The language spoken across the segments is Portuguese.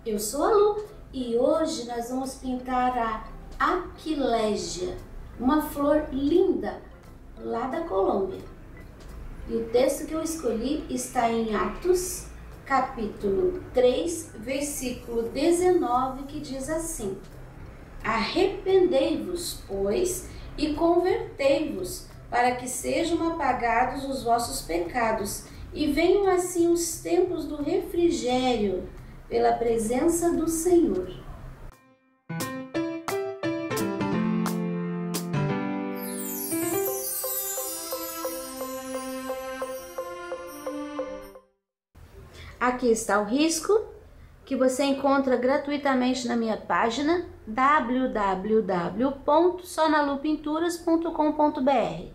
Eu sou a Lu e hoje nós vamos pintar a Aquilegia, uma flor linda lá da Colômbia. E o texto que eu escolhi está em Atos, capítulo 3, versículo 19, que diz assim: Arrependei-vos, pois, e convertei-vos, para que sejam apagados os vossos pecados, e venham assim os tempos do refrigério, pela presença do Senhor. Aqui está o risco, que você encontra gratuitamente na minha página www.sonalupinturas.com.br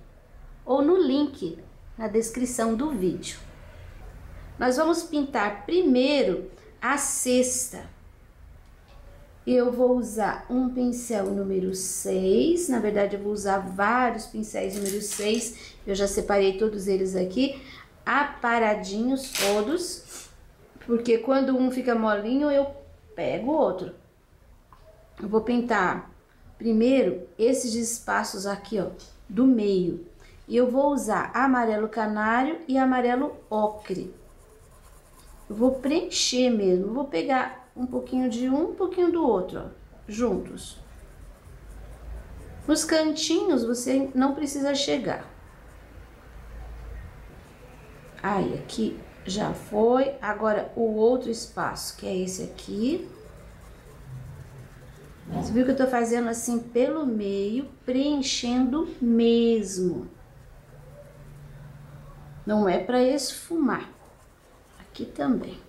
ou no link na descrição do vídeo. Nós vamos pintar primeiro a cesta. Eu vou usar um pincel número 6, na verdade eu vou usar vários pincéis número 6, eu já separei todos eles aqui, aparadinhos todos, porque quando um fica molinho eu pego o outro. Eu vou pintar primeiro esses espaços aqui, ó, do meio, e eu vou usar amarelo canário e amarelo ocre. Eu vou preencher mesmo, vou pegar um pouquinho de um pouquinho do outro, ó, juntos. Nos cantinhos você não precisa chegar. Aí, aqui já foi. Agora, o outro espaço, que é esse aqui. Você viu que eu tô fazendo assim pelo meio, preenchendo mesmo. Não é para esfumar. Aqui também.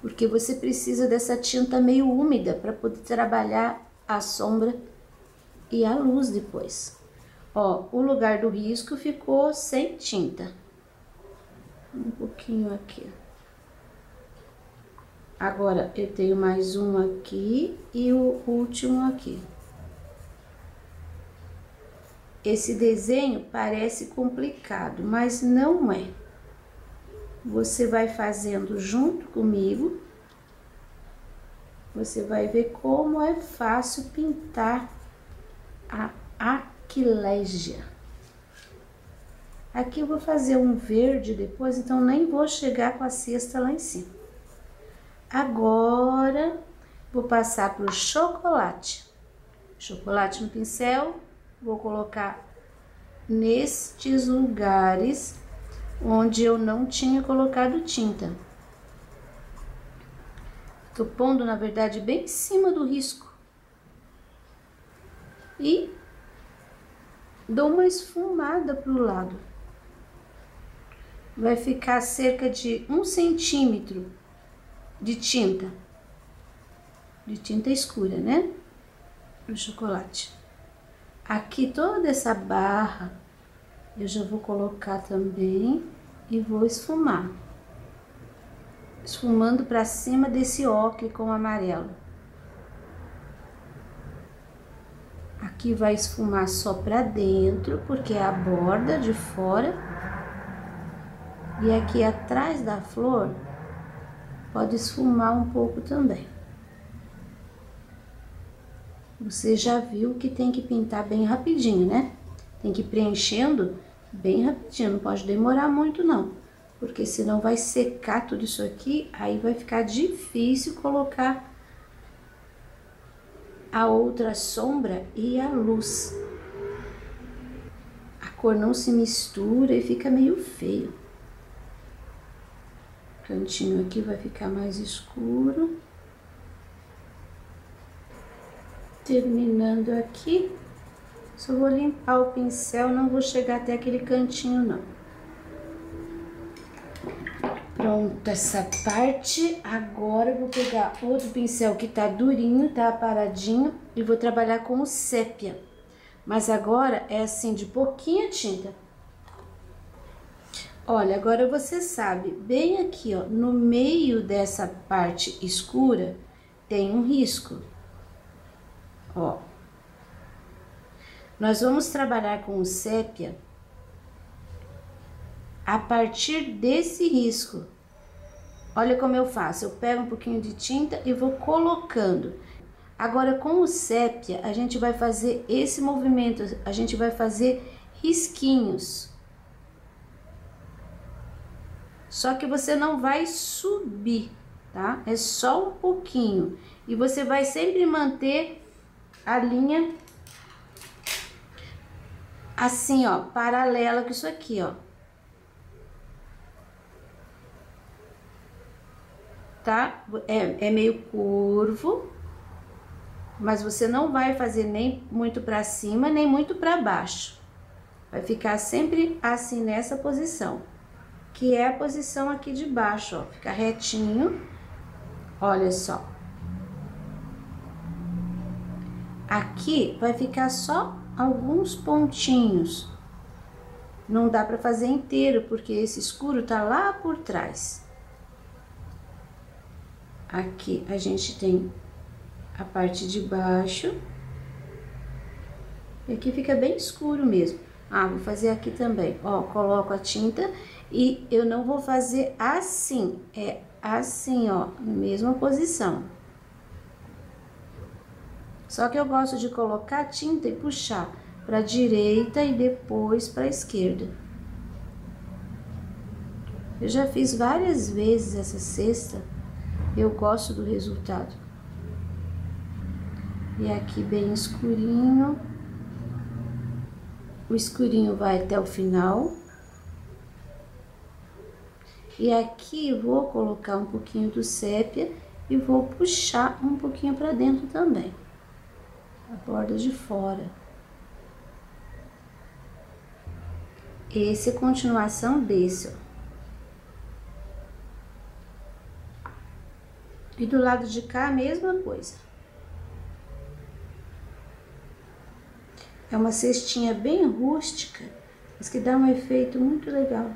Porque você precisa dessa tinta meio úmida para poder trabalhar a sombra e a luz depois. Ó, o lugar do risco ficou sem tinta. Um pouquinho aqui. Agora, eu tenho mais um aqui e o último aqui. Esse desenho parece complicado, mas não é. Você vai fazendo junto comigo, você vai ver como é fácil pintar a Aquilegia. Aqui eu vou fazer um verde depois, então nem vou chegar com a cesta lá em cima. Agora, vou passar pro chocolate. Chocolate no pincel, vou colocar nestes lugares onde eu não tinha colocado tinta. Tô pondo, na verdade, bem em cima do risco. E dou uma esfumada pro lado. Vai ficar cerca de 1 centímetro de tinta escura, né? No chocolate. Aqui toda essa barra eu já vou colocar também e vou esfumar. Esfumando para cima desse ocre com amarelo. Aqui vai esfumar só para dentro, porque é a borda de fora. E aqui atrás da flor, pode esfumar um pouco também. Você já viu que tem que pintar bem rapidinho, né? Tem que ir preenchendo bem rapidinho, não pode demorar muito não. Porque senão vai secar tudo isso aqui, aí vai ficar difícil colocar a outra sombra e a luz. A cor não se mistura e fica meio feio. O cantinho aqui vai ficar mais escuro. Terminando aqui, só vou limpar o pincel, não vou chegar até aquele cantinho não. Pronto, essa parte. Agora eu vou pegar outro pincel que tá durinho, tá paradinho, e vou trabalhar com o sépia. Mas agora é assim, de pouquinha tinta. Olha, agora você sabe, bem aqui, ó, no meio dessa parte escura, tem um risco. Ó. Nós vamos trabalhar com o sépia a partir desse risco. Olha como eu faço, eu pego um pouquinho de tinta e vou colocando. Agora, com o sépia, a gente vai fazer esse movimento, a gente vai fazer risquinhos. Só que você não vai subir, tá? É só um pouquinho. E você vai sempre manter a linha assim, ó, paralela com isso aqui, ó. Tá? É meio curvo, mas você não vai fazer nem muito pra cima, nem muito pra baixo. Vai ficar sempre assim nessa posição, que é a posição aqui de baixo, ó. Fica retinho, olha só. Aqui vai ficar só alguns pontinhos. Não dá pra fazer inteiro, porque esse escuro tá lá por trás. Aqui a gente tem a parte de baixo. E aqui fica bem escuro mesmo. Ah, vou fazer aqui também. Ó, coloco a tinta e eu não vou fazer assim. É assim, ó, na mesma posição. Só que eu gosto de colocar a tinta e puxar pra direita e depois pra esquerda. Eu já fiz várias vezes essa cesta. Eu gosto do resultado. E aqui bem escurinho. O escurinho vai até o final. E aqui vou colocar um pouquinho do sépia e vou puxar um pouquinho para dentro também. A borda de fora. Esse é a continuação desse, ó. E do lado de cá, a mesma coisa. É uma cestinha bem rústica, mas que dá um efeito muito legal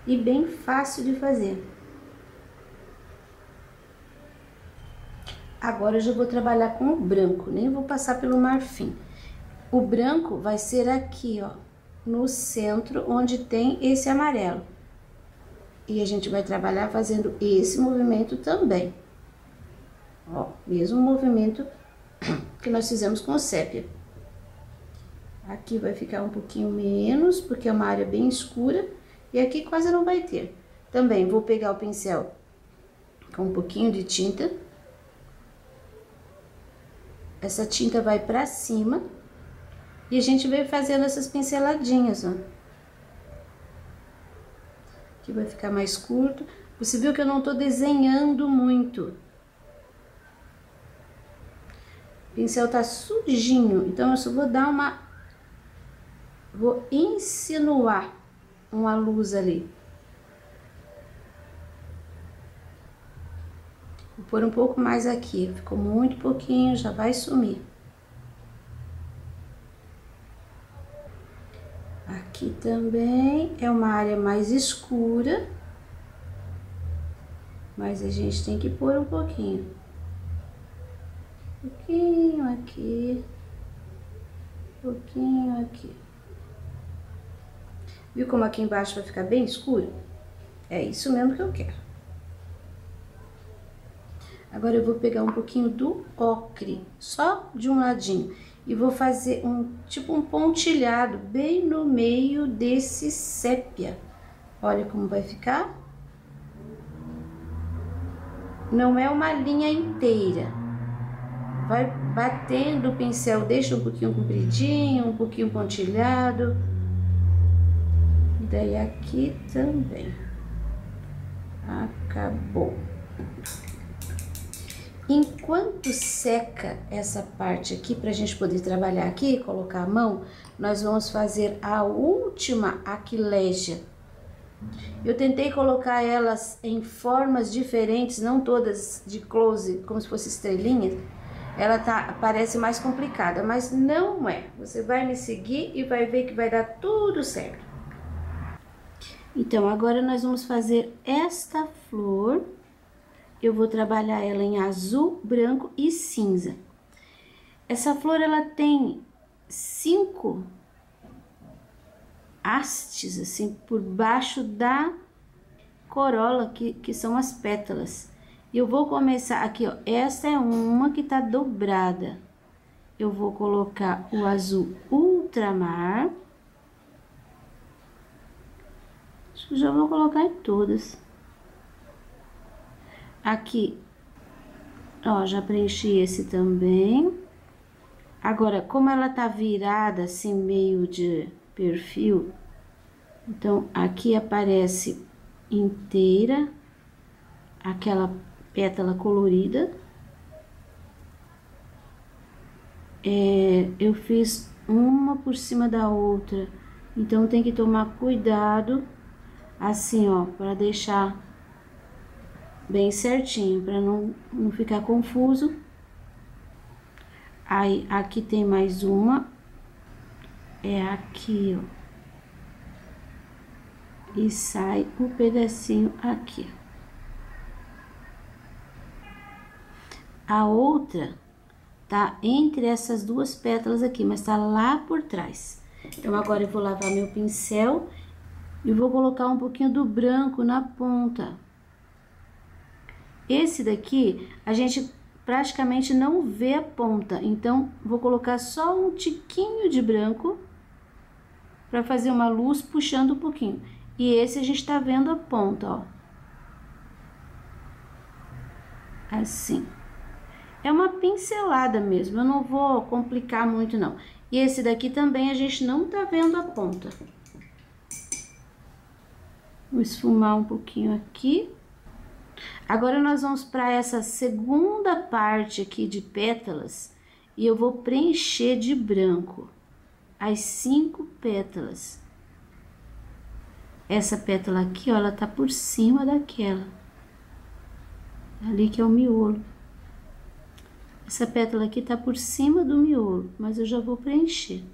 e bem fácil de fazer. Agora eu já vou trabalhar com o branco, nem vou passar pelo marfim. O branco vai ser aqui, ó, no centro, onde tem esse amarelo. E a gente vai trabalhar fazendo esse movimento também. Ó, mesmo movimento que nós fizemos com o sépia. Aqui vai ficar um pouquinho menos, porque é uma área bem escura. E aqui quase não vai ter. Também vou pegar o pincel com um pouquinho de tinta. Essa tinta vai pra cima. E a gente vai fazendo essas pinceladinhas, ó. Aqui vai ficar mais curto. Você viu que eu não tô desenhando muito. O pincel tá sujinho, então eu só vou dar uma... Vou insinuar uma luz ali. Vou pôr um pouco mais aqui, ficou muito pouquinho, já vai sumir. Aqui também é uma área mais escura, mas a gente tem que pôr um pouquinho. Um pouquinho aqui, um pouquinho aqui. Viu como aqui embaixo vai ficar bem escuro? É isso mesmo que eu quero. Agora eu vou pegar um pouquinho do ocre, só de um ladinho. E vou fazer tipo um pontilhado bem no meio desse sépia. Olha como vai ficar. Não é uma linha inteira. Vai batendo o pincel, deixa um pouquinho compridinho, um pouquinho pontilhado. E daí aqui também. Acabou. Enquanto seca essa parte aqui, pra gente poder trabalhar aqui, colocar a mão, nós vamos fazer a última aquilégia. Eu tentei colocar elas em formas diferentes, não todas de close, como se fosse estrelinhas. Ela parece mais complicada, mas não é. Você vai me seguir e vai ver que vai dar tudo certo. Então, agora nós vamos fazer esta flor. Eu vou trabalhar ela em azul, branco e cinza. Essa flor, ela tem 5 hastes, assim, por baixo da corola, que são as pétalas. Eu vou começar aqui, ó, essa é uma que tá dobrada. Eu vou colocar o azul ultramar. Acho que já vou colocar em todas. Aqui, ó, já preenchi esse também. Agora, como ela tá virada assim, meio de perfil, então aqui aparece inteira aquela pétala colorida. Eu fiz uma por cima da outra, então tem que tomar cuidado, assim, ó, para deixar bem certinho, para não ficar confuso. Aí, aqui tem mais uma, é aqui, ó, e sai um pedacinho aqui. A outra tá entre essas duas pétalas aqui, mas tá lá por trás. Então, agora eu vou lavar meu pincel e vou colocar um pouquinho do branco na ponta. Esse daqui, a gente praticamente não vê a ponta, então vou colocar só um tiquinho de branco para fazer uma luz puxando um pouquinho. E esse a gente tá vendo a ponta, ó. Assim. É uma pincelada mesmo, eu não vou complicar muito não. E esse daqui também a gente não tá vendo a ponta. Vou esfumar um pouquinho aqui. Agora, nós vamos para essa segunda parte aqui de pétalas e eu vou preencher de branco as 5 pétalas. Essa pétala aqui, ó, ela tá por cima daquela. Ali que é o miolo. Essa pétala aqui tá por cima do miolo, mas eu já vou preencher.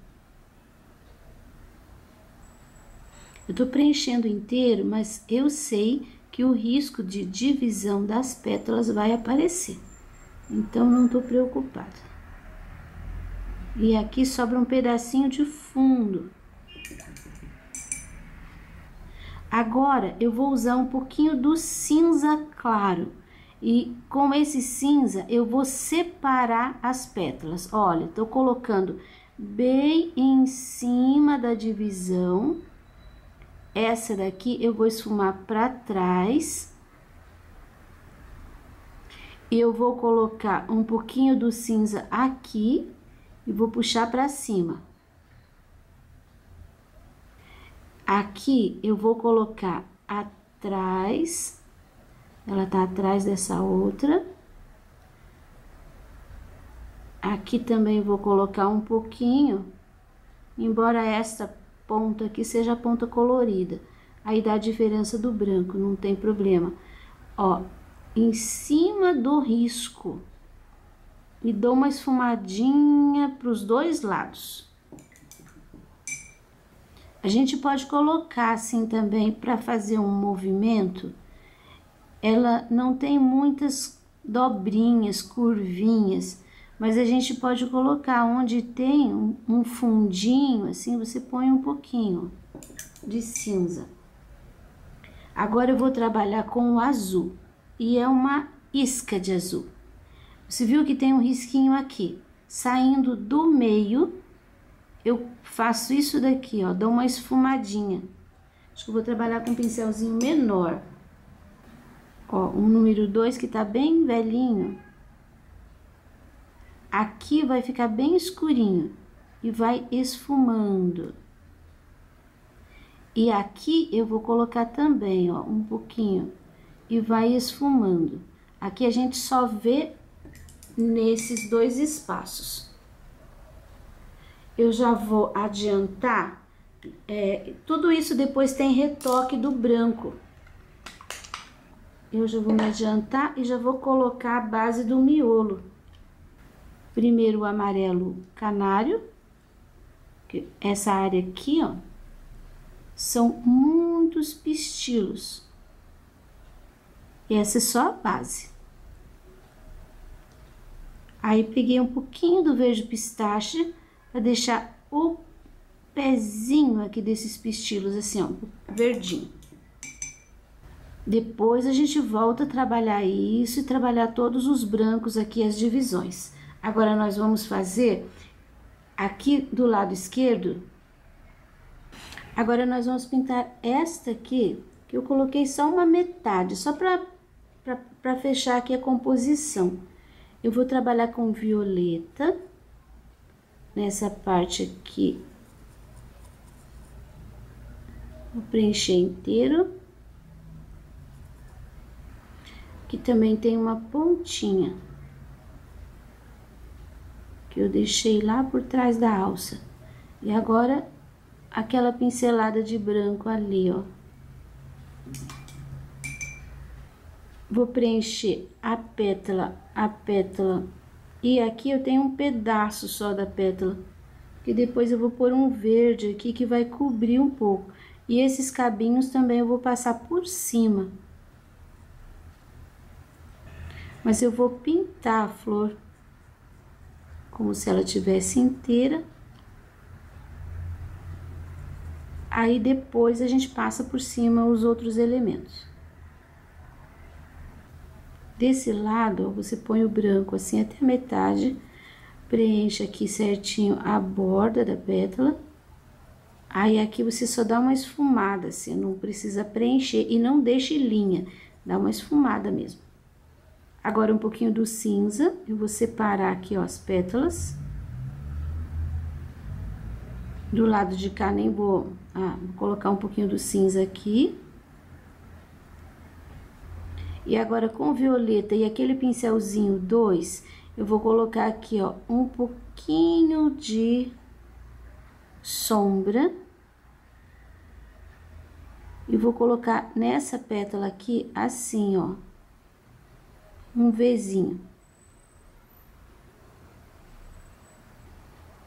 Eu tô preenchendo inteiro, mas eu sei que o risco de divisão das pétalas vai aparecer. Então, não tô preocupada. E aqui sobra um pedacinho de fundo. Agora, eu vou usar um pouquinho do cinza claro. E com esse cinza, eu vou separar as pétalas. Olha, tô colocando bem em cima da divisão. Essa daqui eu vou esfumar para trás. E eu vou colocar um pouquinho do cinza aqui e vou puxar para cima. Aqui eu vou colocar atrás, ela tá atrás dessa outra. Aqui também vou colocar um pouquinho, embora essa ponta aqui seja a ponta colorida. Aí dá a diferença do branco, não tem problema. Ó, em cima do risco. E dou uma esfumadinha para os dois lados. A gente pode colocar assim também para fazer um movimento. Ela não tem muitas dobrinhas, curvinhas, mas a gente pode colocar onde tem um fundinho, assim, você põe um pouquinho de cinza. Agora eu vou trabalhar com o azul, e é uma isca de azul. Você viu que tem um risquinho aqui, saindo do meio, eu faço isso daqui, ó, dou uma esfumadinha. Acho que eu vou trabalhar com um pincelzinho menor. Ó, um número 2 que tá bem velhinho. Aqui vai ficar bem escurinho e vai esfumando. E aqui eu vou colocar também, ó, um pouquinho e vai esfumando. Aqui a gente só vê nesses dois espaços. Eu já vou adiantar, tudo isso depois tem retoque do branco. Eu já vou me adiantar e já vou colocar a base do miolo. Primeiro o amarelo canário, que essa área aqui, ó, são muitos pistilos. E essa é só a base. Aí peguei um pouquinho do verde pistache para deixar o pezinho aqui desses pistilos assim, ó, verdinho. Depois a gente volta a trabalhar isso e trabalhar todos os brancos aqui, as divisões. Agora nós vamos fazer aqui do lado esquerdo. Agora nós vamos pintar esta aqui, que eu coloquei só uma metade, só para fechar aqui a composição. Eu vou trabalhar com violeta nessa parte aqui. Vou preencher inteiro. Aqui também tem uma pontinha que eu deixei lá por trás da alça. E agora, aquela pincelada de branco ali, ó. Vou preencher a pétala. E aqui eu tenho um pedaço só da pétala. Que depois eu vou pôr um verde aqui que vai cobrir um pouco. E esses cabinhos também eu vou passar por cima. Mas eu vou pintar a flor como se ela tivesse inteira. Aí depois a gente passa por cima os outros elementos. Desse lado, ó, você põe o branco assim até a metade, preenche aqui certinho a borda da pétala. Aí aqui você só dá uma esfumada, assim, não precisa preencher e não deixe linha, dá uma esfumada mesmo. Agora um pouquinho do cinza, eu vou separar aqui, ó, as pétalas. Do lado de cá nem vou, vou colocar um pouquinho do cinza aqui. E agora com violeta e aquele pincelzinho 2, eu vou colocar aqui, ó, um pouquinho de sombra. E vou colocar nessa pétala aqui, assim, ó, um Vzinho.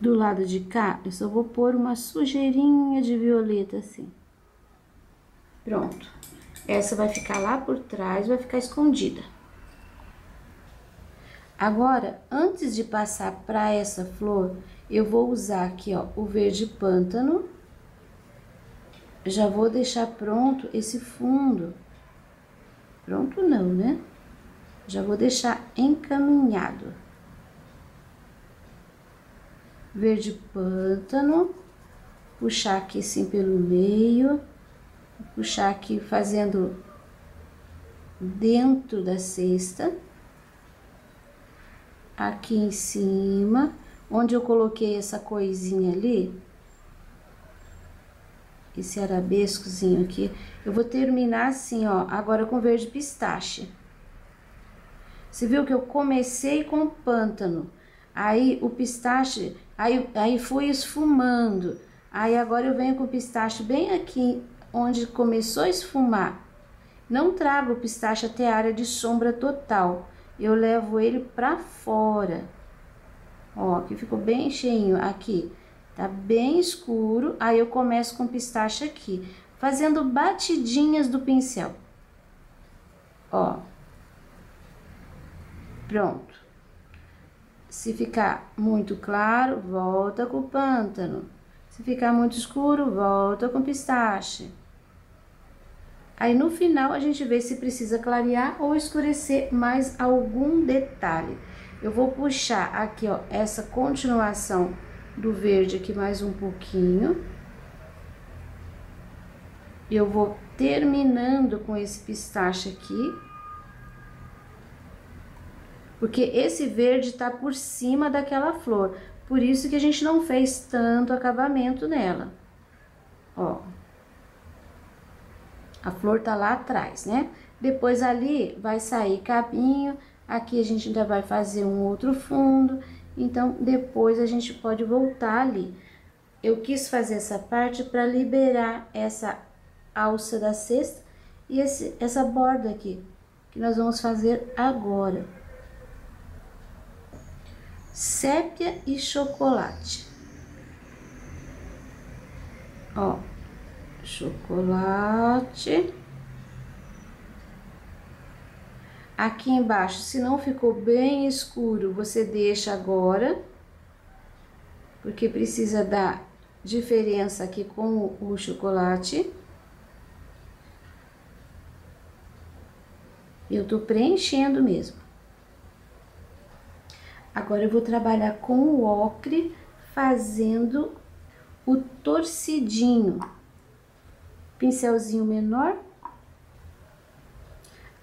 Do lado de cá, eu só vou pôr uma sujeirinha de violeta, assim. Pronto. Essa vai ficar lá por trás, vai ficar escondida. Agora, antes de passar para essa flor, eu vou usar aqui, ó, o verde pântano. Já vou deixar pronto esse fundo. Pronto não, né? Já vou deixar encaminhado. Verde pântano. Puxar aqui assim pelo meio. Puxar aqui fazendo dentro da cesta. Aqui em cima, onde eu coloquei essa coisinha ali, esse arabescozinho aqui, eu vou terminar assim, ó, agora com verde pistache. Você viu que eu comecei com pântano, aí o pistache, aí fui esfumando, aí agora eu venho com o pistache bem aqui, onde começou a esfumar. Não trago o pistache até a área de sombra total, eu levo ele pra fora. Ó, aqui ficou bem cheinho, aqui tá bem escuro, aí eu começo com o pistache aqui, fazendo batidinhas do pincel. Ó. Pronto. Se ficar muito claro, volta com o pântano. Se ficar muito escuro, volta com o pistache. Aí no final a gente vê se precisa clarear ou escurecer mais algum detalhe. Eu vou puxar aqui, ó, essa continuação do verde aqui mais um pouquinho. Eu vou terminando com esse pistache aqui. Porque esse verde tá por cima daquela flor. Por isso que a gente não fez tanto acabamento nela. Ó. A flor tá lá atrás, né? Depois ali vai sair cabinho. Aqui a gente ainda vai fazer um outro fundo. Então, depois a gente pode voltar ali. Eu quis fazer essa parte para liberar essa alça da cesta e essa borda aqui, que nós vamos fazer agora. Sépia e chocolate. Ó, chocolate. Aqui embaixo, se não ficou bem escuro, você deixa agora, porque precisa dar diferença aqui com o chocolate. Eu tô preenchendo mesmo. Agora eu vou trabalhar com o ocre, fazendo o torcidinho. Pincelzinho menor.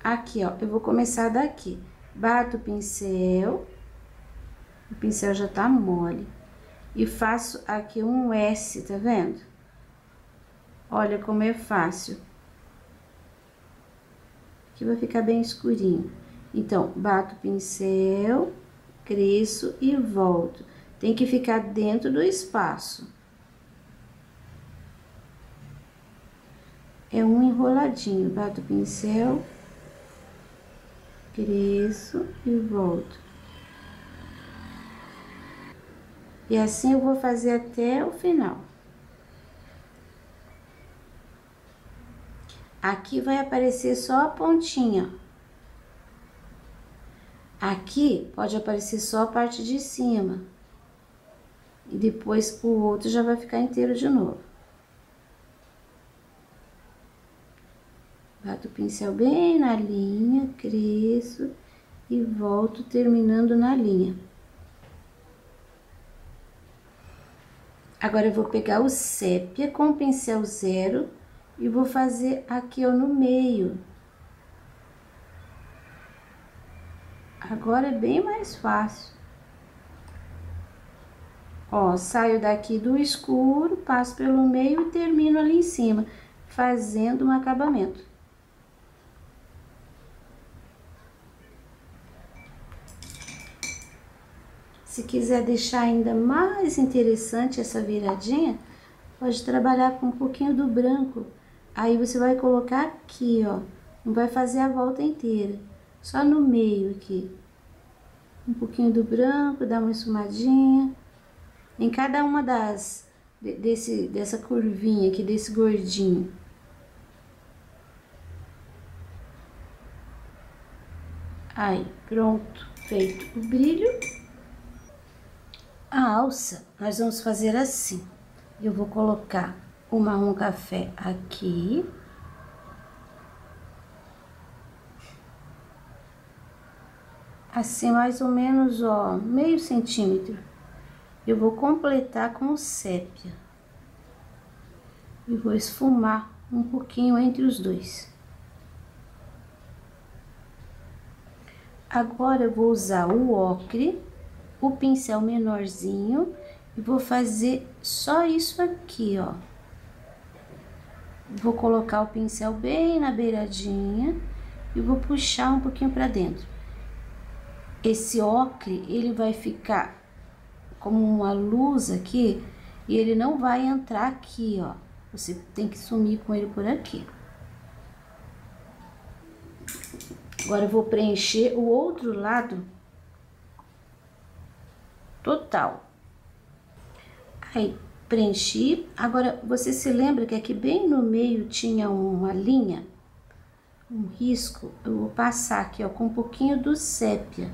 Aqui, ó, eu vou começar daqui. Bato o pincel já tá mole. E faço aqui um S, tá vendo? Olha como é fácil. Aqui vai ficar bem escurinho. Então, bato o pincel, cresço e volto. Tem que ficar dentro do espaço. É um enroladinho. Bato o pincel, cresço e volto. E assim eu vou fazer até o final. Aqui vai aparecer só a pontinha. Aqui pode aparecer só a parte de cima. E depois o outro já vai ficar inteiro de novo. Bato o pincel bem na linha, cresço e volto terminando na linha. Agora eu vou pegar o sépia com o pincel 0 e vou fazer aqui, ó, no meio. Agora é bem mais fácil. Ó, saio daqui do escuro, passo pelo meio e termino ali em cima, fazendo um acabamento. Se quiser deixar ainda mais interessante essa viradinha, pode trabalhar com um pouquinho do branco. Aí você vai colocar aqui, ó. Não vai fazer a volta inteira, só no meio aqui. Um pouquinho do branco, dá uma esfumadinha. Em cada uma dessa curvinha aqui, desse gordinho. Aí, pronto, feito o brilho. A alça, nós vamos fazer assim. Eu vou colocar o marrom café aqui. Assim, mais ou menos, ó, meio centímetro. Eu vou completar com o sépia. E vou esfumar um pouquinho entre os dois. Agora, eu vou usar o ocre, o pincel menorzinho, e vou fazer só isso aqui, ó. Vou colocar o pincel bem na beiradinha e vou puxar um pouquinho pra dentro. Esse ocre, ele vai ficar como uma luz aqui e ele não vai entrar aqui, ó. Você tem que sumir com ele por aqui. Agora eu vou preencher o outro lado total. Aí, preenchi. Agora, você se lembra que aqui bem no meio tinha uma linha, um risco? Eu vou passar aqui, ó, com um pouquinho do sépia.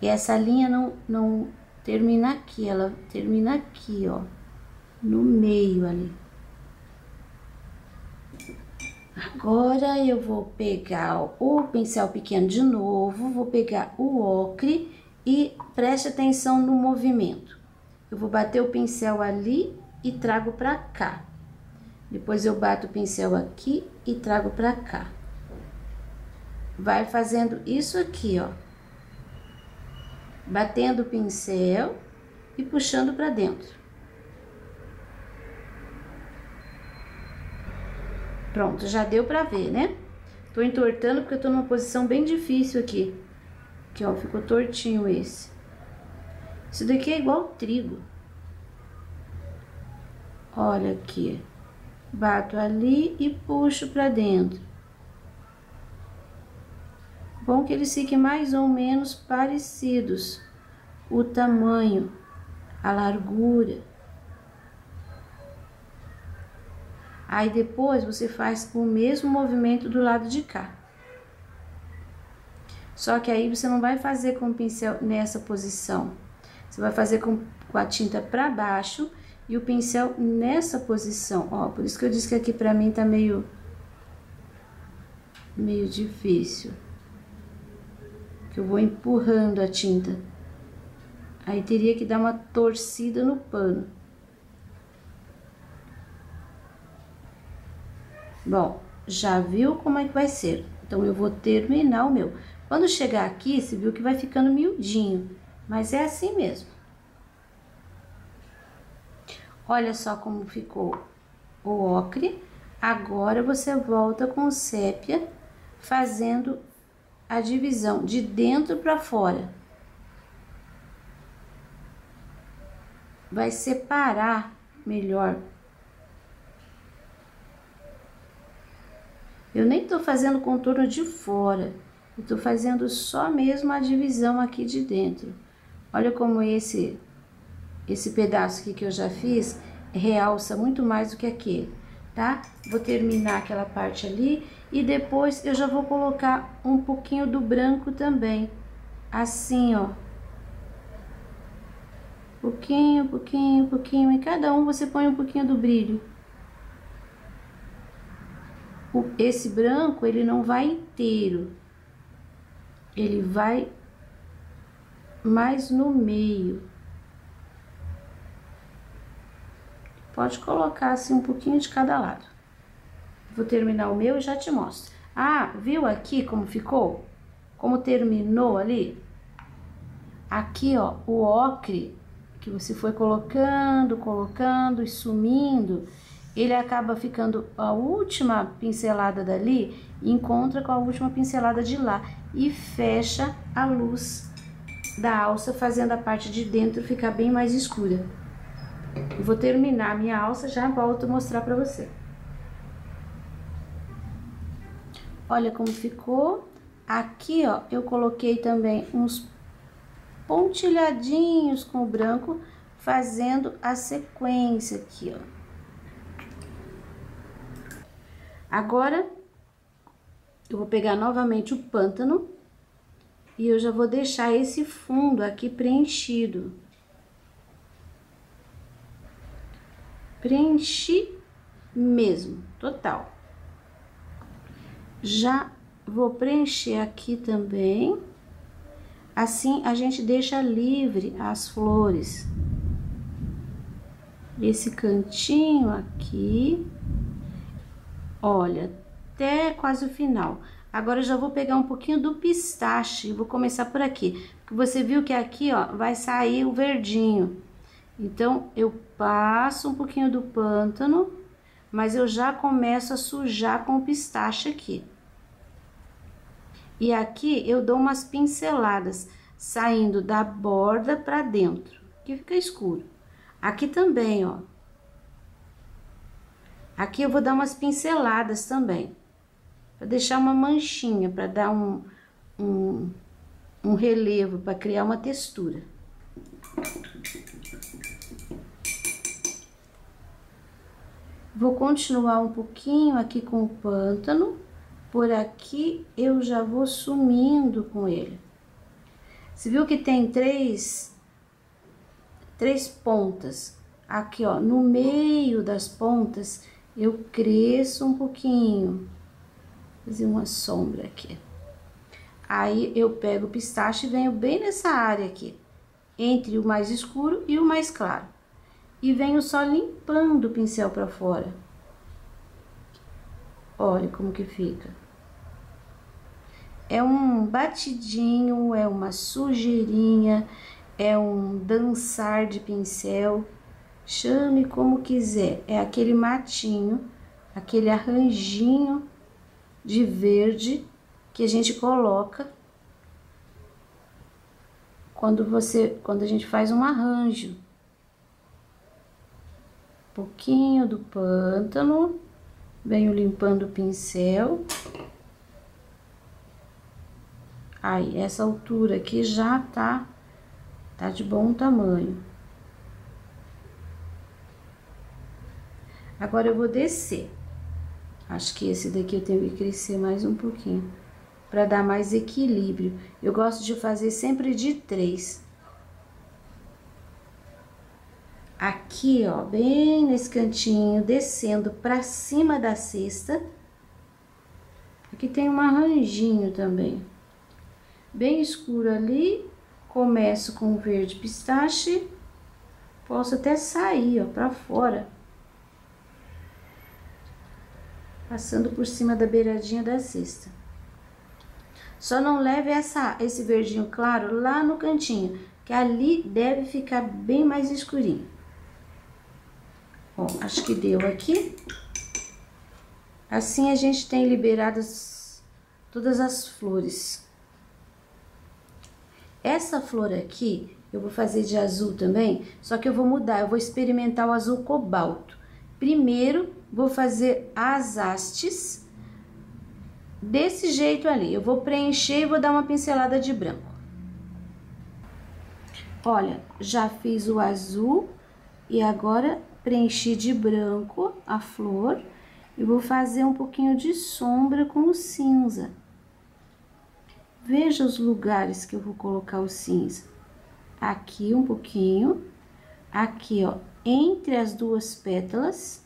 E essa linha não termina aqui, ela termina aqui, ó, no meio ali. Agora, eu vou pegar o pincel pequeno de novo, vou pegar o ocre e preste atenção no movimento. Eu vou bater o pincel ali e trago pra cá. Depois eu bato o pincel aqui e trago pra cá. Vai fazendo isso aqui, ó. Batendo o pincel e puxando pra dentro. Pronto, já deu pra ver, né? Tô entortando porque eu tô numa posição bem difícil aqui. Aqui, ó, ficou tortinho esse. Isso daqui é igual trigo. Olha aqui. Bato ali e puxo pra dentro. Bom que eles fiquem mais ou menos parecidos. O tamanho, a largura. Aí depois você faz o mesmo movimento do lado de cá. Só que aí você não vai fazer com o pincel nessa posição. Você vai fazer com a tinta pra baixo e o pincel nessa posição. Ó, por isso que eu disse que aqui pra mim tá meio meio difícil. Que eu vou empurrando a tinta. Aí teria que dar uma torcida no pano. Bom, já viu como é que vai ser? Então, eu vou terminar o meu. Quando chegar aqui, você viu que vai ficando miudinho, mas é assim mesmo. Olha só como ficou o ocre. Agora, você volta com o sépia, fazendo a divisão de dentro para fora. Vai separar melhor. Eu nem tô fazendo contorno de fora, eu tô fazendo só mesmo a divisão aqui de dentro. Olha como esse pedaço aqui que eu já fiz realça muito mais do que aquele, tá? Vou terminar aquela parte ali e depois eu já vou colocar um pouquinho do branco também, assim, ó. Pouquinho, pouquinho, pouquinho, em cada um você põe um pouquinho do brilho. Esse branco, ele não vai inteiro, ele vai mais no meio. Pode colocar assim um pouquinho de cada lado. Vou terminar o meu e já te mostro. Ah, viu aqui como ficou? Como terminou ali? Aqui, ó, o ocre que você foi colocando e sumindo, ele acaba ficando a última pincelada dali, encontra com a última pincelada de lá e fecha a luz da alça, fazendo a parte de dentro ficar bem mais escura. Eu vou terminar a minha alça, já volto a mostrar pra você. Olha como ficou. Aqui, ó, eu coloquei também uns pontilhadinhos com o branco, fazendo a sequência aqui, ó. Agora, eu vou pegar novamente o pântano e eu já vou deixar esse fundo aqui preenchido. Preenchi mesmo, total. Já vou preencher aqui também. Assim, a gente deixa livre as flores. Esse cantinho aqui. Olha, até quase o final. Agora, eu já vou pegar um pouquinho do pistache. Vou começar por aqui. Porque você viu que aqui, ó, vai sair o verdinho. Então, eu passo um pouquinho do pântano, mas eu já começo a sujar com o pistache aqui. E aqui eu dou umas pinceladas, saindo da borda pra dentro, que fica escuro. Aqui também, ó. Aqui eu vou dar umas pinceladas também, pra deixar uma manchinha, pra dar um relevo, pra criar uma textura. Vou continuar um pouquinho aqui com o pântano. Por aqui eu já vou sumindo com ele. Você viu que tem três pontas? Aqui, ó, no meio das pontas, eu cresço um pouquinho. Vou fazer uma sombra aqui. Aí, eu pego o pistache e venho bem nessa área aqui, entre o mais escuro e o mais claro. E venho só limpando o pincel pra fora. Olha como que fica. É um batidinho, é uma sujeirinha, é um dançar de pincel. Chame como quiser. É aquele matinho, aquele arranjinho de verde que a gente coloca quando a gente faz um arranjo. Pouquinho do pântano, venho limpando o pincel. Aí, essa altura aqui já tá de bom tamanho. Agora, eu vou descer. Acho que esse daqui eu tenho que crescer mais um pouquinho, para dar mais equilíbrio. Eu gosto de fazer sempre de 3. Aqui, ó, bem nesse cantinho, descendo pra cima da cesta, Aqui tem um arranjinho também, bem escuro ali. Começo com o verde pistache, posso até sair, ó, pra fora, passando por cima da beiradinha da cesta. Só não leve esse verdinho claro lá no cantinho, que ali deve ficar bem mais escurinho. Ó, acho que deu aqui. Assim a gente tem liberadas todas as flores. Essa flor aqui, eu vou fazer de azul também, só que eu vou mudar, eu vou experimentar o azul cobalto. Primeiro, vou fazer as hastes desse jeito ali. Eu vou preencher e vou dar uma pincelada de branco. Olha, já fiz o azul e agora preenchi de branco a flor e vou fazer um pouquinho de sombra com o cinza. Veja os lugares que eu vou colocar o cinza. Aqui um pouquinho, aqui, ó, entre as duas pétalas.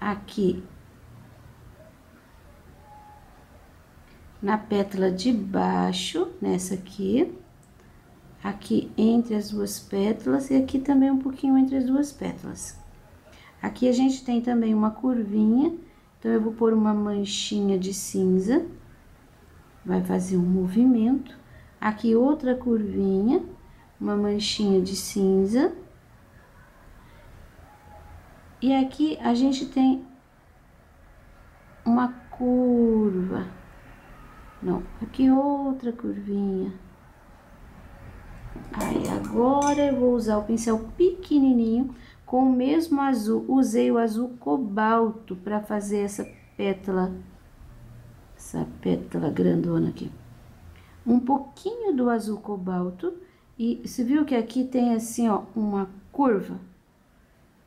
Aqui na pétala de baixo, nessa aqui. Aqui entre as duas pétalas e aqui também um pouquinho entre as duas pétalas. Aqui a gente tem também uma curvinha, então eu vou pôr uma manchinha de cinza, vai fazer um movimento. Aqui outra curvinha, uma manchinha de cinza. E aqui a gente tem uma curva. Não, aqui outra curvinha. Aí, agora eu vou usar o pincel pequenininho com o mesmo azul. Usei o azul cobalto para fazer essa pétala grandona aqui. Um pouquinho do azul cobalto e você viu que aqui tem assim, ó, uma curva?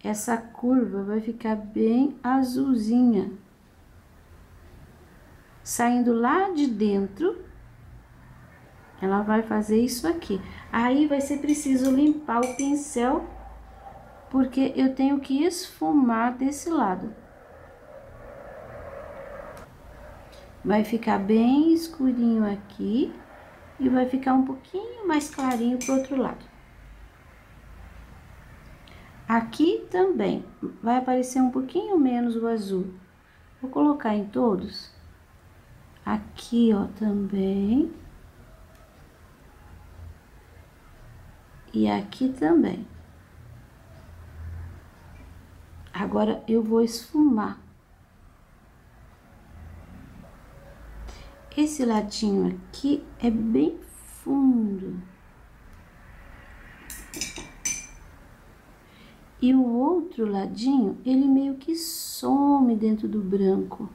Essa curva vai ficar bem azulzinha. Saindo lá de dentro, ela vai fazer isso aqui. Aí vai ser preciso limpar o pincel, porque eu tenho que esfumar desse lado. Vai ficar bem escurinho aqui e vai ficar um pouquinho mais clarinho pro outro lado. Aqui também vai aparecer um pouquinho menos o azul. Vou colocar em todos. Aqui, ó, também. E aqui também. Agora eu vou esfumar. Esse ladinho aqui é bem fundo. E o outro ladinho, ele meio que some dentro do branco.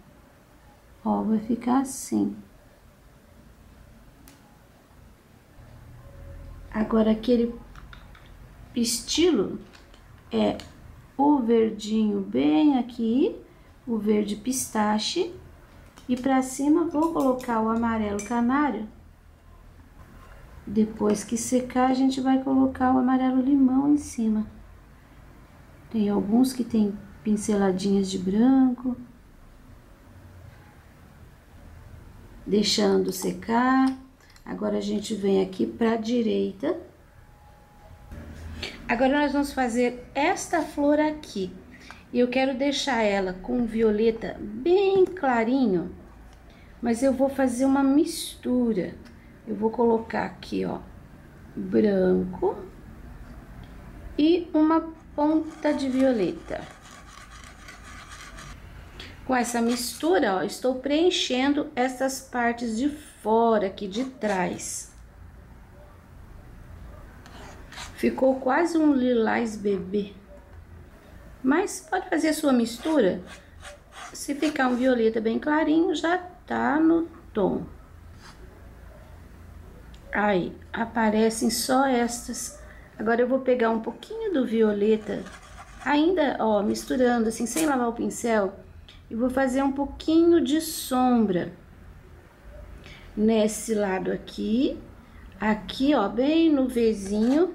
Ó, vai ficar assim. Agora, aquele estilo é o verdinho bem aqui, o verde pistache. E pra cima, vou colocar o amarelo canário. Depois que secar, a gente vai colocar o amarelo limão em cima. Tem alguns que tem pinceladinhas de branco. Deixando secar. Agora, a gente vem aqui pra direita. Agora, nós vamos fazer esta flor aqui. E eu quero deixar ela com violeta bem clarinho. Mas eu vou fazer uma mistura. Eu vou colocar aqui, ó, branco. E uma ponta de violeta. Com essa mistura, ó, estou preenchendo essas partes de fora aqui de trás. Ficou quase um lilás bebê. Mas pode fazer a sua mistura. Se ficar um violeta bem clarinho, já tá no tom. Aí, aparecem só estas. Agora eu vou pegar um pouquinho do violeta, ainda, ó, misturando assim, sem lavar o pincel, e vou fazer um pouquinho de sombra nesse lado aqui, aqui, ó, bem no Vzinho,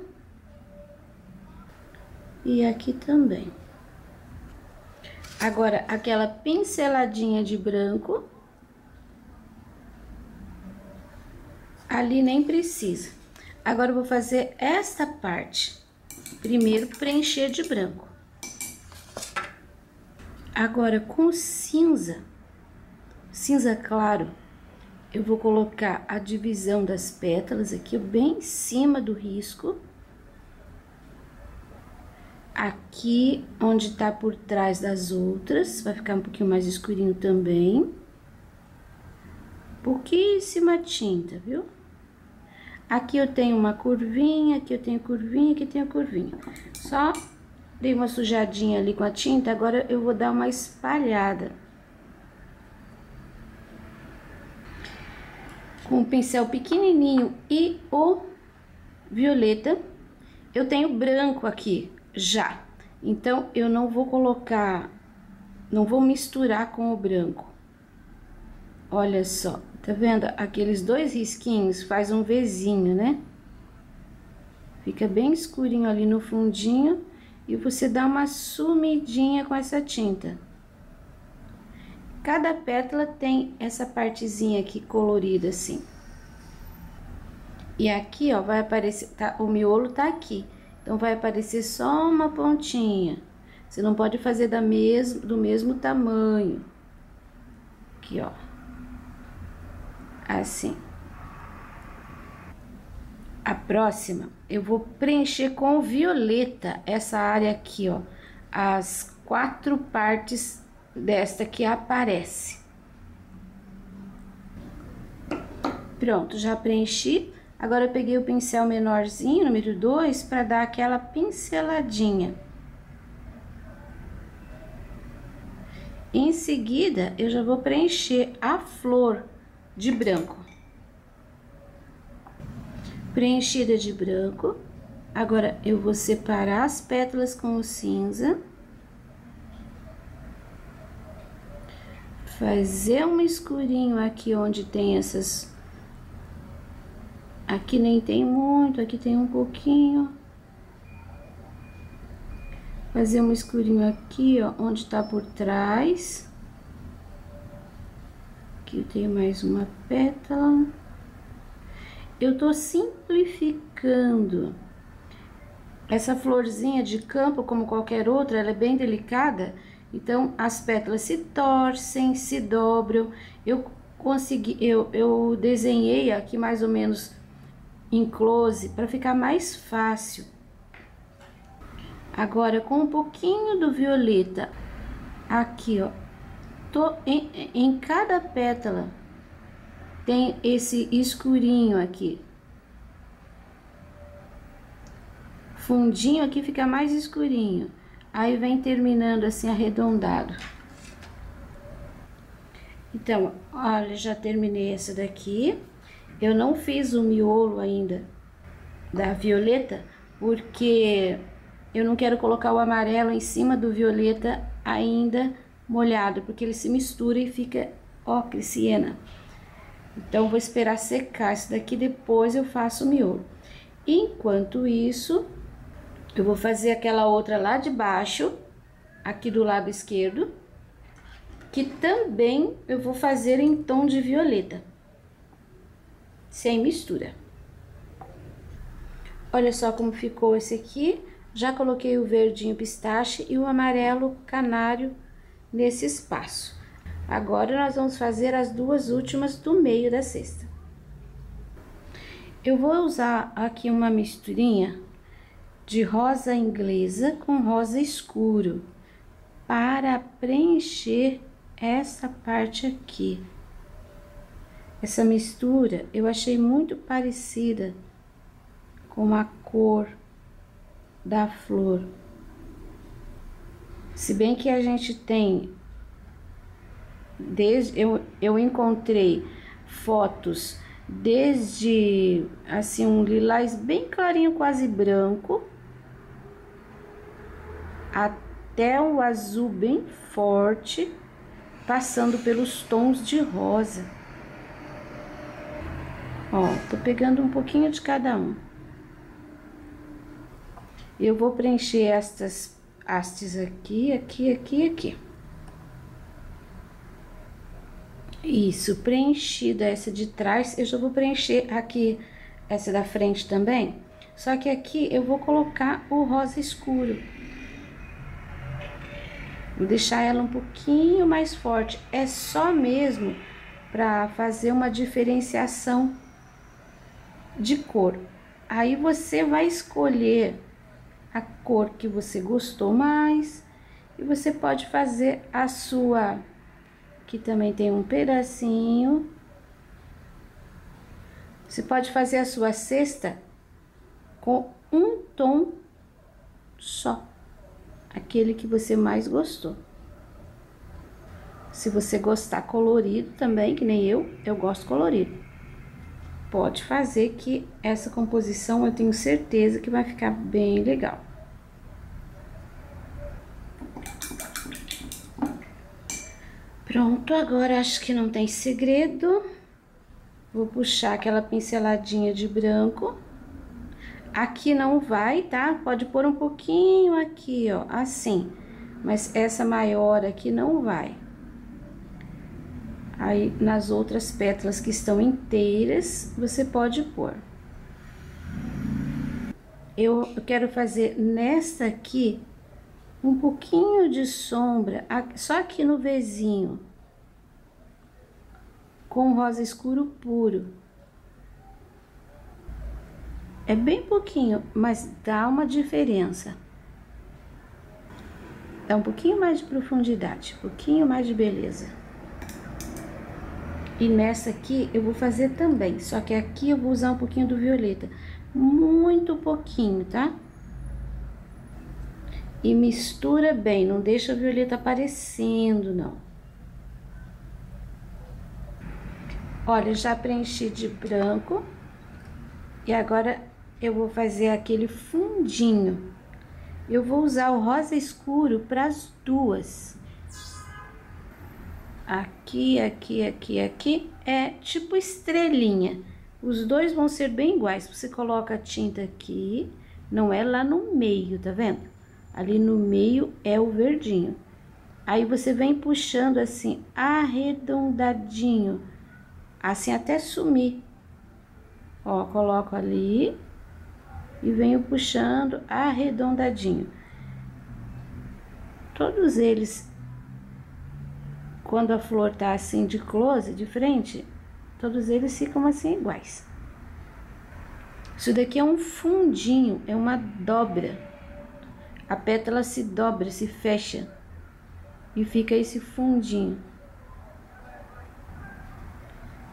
e aqui também. Agora, aquela pinceladinha de branco. Ali nem precisa. Agora, eu vou fazer esta parte. Primeiro, preencher de branco. Agora, com cinza claro, eu vou colocar a divisão das pétalas aqui, bem em cima do risco. Aqui, onde tá por trás das outras, vai ficar um pouquinho mais escurinho também. Pouquíssima tinta, viu? Aqui eu tenho uma curvinha, aqui eu tenho curvinha, aqui eu tenho curvinha. Só dei uma sujadinha ali com a tinta, agora eu vou dar uma espalhada. Com o pincel pequenininho e o violeta, eu tenho branco aqui já. Então, eu não vou colocar, não vou misturar com o branco. Olha só, tá vendo? Aqueles dois risquinhos faz um Vzinho, né? Fica bem escurinho ali no fundinho e você dá uma sumidinha com essa tinta. Cada pétala tem essa partezinha aqui colorida assim. E aqui, ó, vai aparecer, tá, o miolo tá aqui. Então, vai aparecer só uma pontinha. Você não pode fazer do mesmo tamanho. Aqui, ó. Assim. A próxima, eu vou preencher com violeta essa área aqui, ó. As 4 partes desta que aparece. Pronto, já preenchi. Agora, eu peguei o pincel menorzinho, número 2, para dar aquela pinceladinha. Em seguida, eu já vou preencher a flor de branco. Preenchida de branco. Agora, eu vou separar as pétalas com o cinza. Fazer um escurinho aqui onde tem essas... Aqui nem tem muito, aqui tem um pouquinho. Fazer um escurinho aqui, ó, onde tá por trás. Aqui eu tenho mais uma pétala. Eu tô simplificando. Essa florzinha de campo, como qualquer outra, ela é bem delicada. Então, as pétalas se torcem, se dobram. Eu desenhei aqui mais ou menos em close para ficar mais fácil. Agora, com um pouquinho do violeta, aqui, ó, em cada pétala tem esse escurinho aqui. Fundinho aqui fica mais escurinho. Aí vem terminando assim arredondado. Então, olha, já terminei essa daqui. Eu não fiz o miolo ainda da violeta, porque eu não quero colocar o amarelo em cima do violeta ainda molhado, porque ele se mistura e fica ocre, siena. Então, vou esperar secar isso daqui, depois eu faço o miolo. Enquanto isso, eu vou fazer aquela outra lá de baixo, aqui do lado esquerdo, que também eu vou fazer em tom de violeta, sem mistura. Olha só como ficou esse aqui. Já coloquei o verdinho pistache e o amarelo canário nesse espaço. Agora, nós vamos fazer as duas últimas do meio da cesta. Eu vou usar aqui uma misturinha de rosa inglesa com rosa escuro para preencher essa parte aqui. Essa mistura eu achei muito parecida com a cor da flor. Se bem que a gente tem, eu encontrei fotos desde assim um lilás bem clarinho, quase branco, até o azul bem forte, passando pelos tons de rosa. Ó, tô pegando um pouquinho de cada um. Eu vou preencher estas hastes aqui, aqui, aqui, aqui. Isso, preenchida essa de trás, eu já vou preencher aqui essa da frente também. Só que aqui eu vou colocar o rosa escuro. Vou deixar ela um pouquinho mais forte. É só mesmo para fazer uma diferenciação de cor. Aí você vai escolher a cor que você gostou mais e você pode fazer a sua, que também tem um pedacinho. Você pode fazer a sua cesta com um tom só, aquele que você mais gostou. Se você gostar colorido também, que nem eu gosto colorido. Pode fazer que essa composição eu tenho certeza que vai ficar bem legal. Pronto, agora acho que não tem segredo. Vou puxar aquela pinceladinha de branco. Aqui não vai, tá? Pode pôr um pouquinho aqui, ó, assim. Mas essa maior aqui não vai. Aí, nas outras pétalas que estão inteiras, você pode pôr. Eu quero fazer nesta aqui um pouquinho de sombra, só aqui no Vzinho, com rosa escuro puro. É bem pouquinho, mas dá uma diferença. Dá um pouquinho mais de profundidade, um pouquinho mais de beleza. E nessa aqui eu vou fazer também, só que aqui eu vou usar um pouquinho do violeta, muito pouquinho, tá? E mistura bem, não deixa o violeta aparecendo, não. Olha, já preenchi de branco. E agora eu vou fazer aquele fundinho. Eu vou usar o rosa escuro para as duas. Aqui, aqui, aqui, aqui, é tipo estrelinha. Os dois vão ser bem iguais. Você coloca a tinta aqui, não é lá no meio, tá vendo? Ali no meio é o verdinho. Aí você vem puxando assim, arredondadinho, assim até sumir. Ó, coloco ali e venho puxando arredondadinho. Todos eles, quando a flor tá assim de close, de frente, todos eles ficam assim iguais. Isso daqui é um fundinho, é uma dobra. A pétala se dobra, se fecha e fica esse fundinho.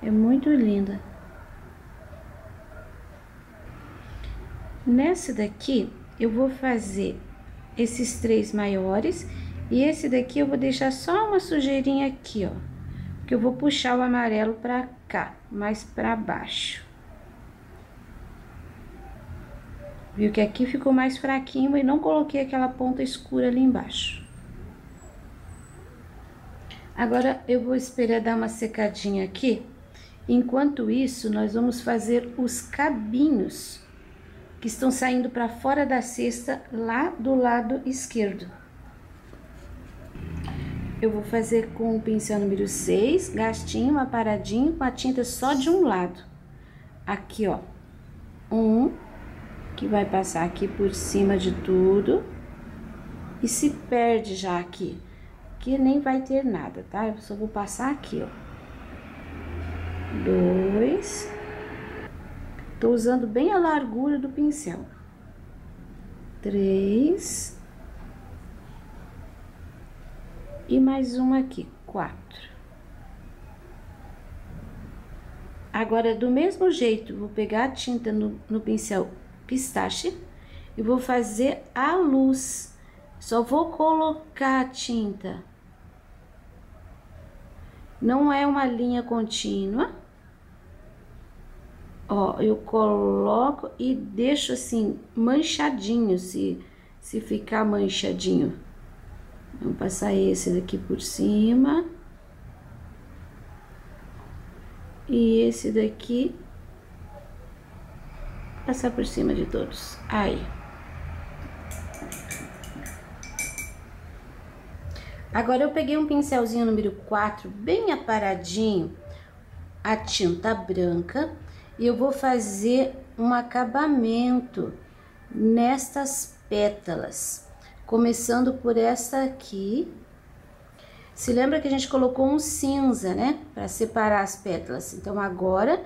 É muito linda. Nessa daqui, eu vou fazer esses três maiores e esse daqui eu vou deixar só uma sujeirinha aqui, ó. Porque eu vou puxar o amarelo pra cá, mais pra baixo. Viu que aqui ficou mais fraquinho e não coloquei aquela ponta escura ali embaixo. Agora, eu vou esperar dar uma secadinha aqui. Enquanto isso, nós vamos fazer os cabinhos que estão saindo para fora da cesta, lá do lado esquerdo. Eu vou fazer com o pincel número 6, gastinho, aparadinho, com a tinta só de um lado. Aqui, ó, que vai passar aqui por cima de tudo e se perde já aqui, que nem vai ter nada, tá? Eu só vou passar aqui, ó. 2. Tô usando bem a largura do pincel. 3. E mais uma aqui, 4. Agora, do mesmo jeito, vou pegar a tinta no pincel pistache e vou fazer a luz. Só vou colocar a tinta. Não é uma linha contínua. Ó, eu coloco e deixo assim, manchadinho, se ficar manchadinho. Vou passar esse daqui por cima. E esse daqui, passar por cima de todos. Aí. Agora eu peguei um pincelzinho número 4, bem aparadinho, a tinta branca, e eu vou fazer um acabamento nestas pétalas, começando por essa aqui. Se lembra que a gente colocou um cinza, né, para separar as pétalas? Então agora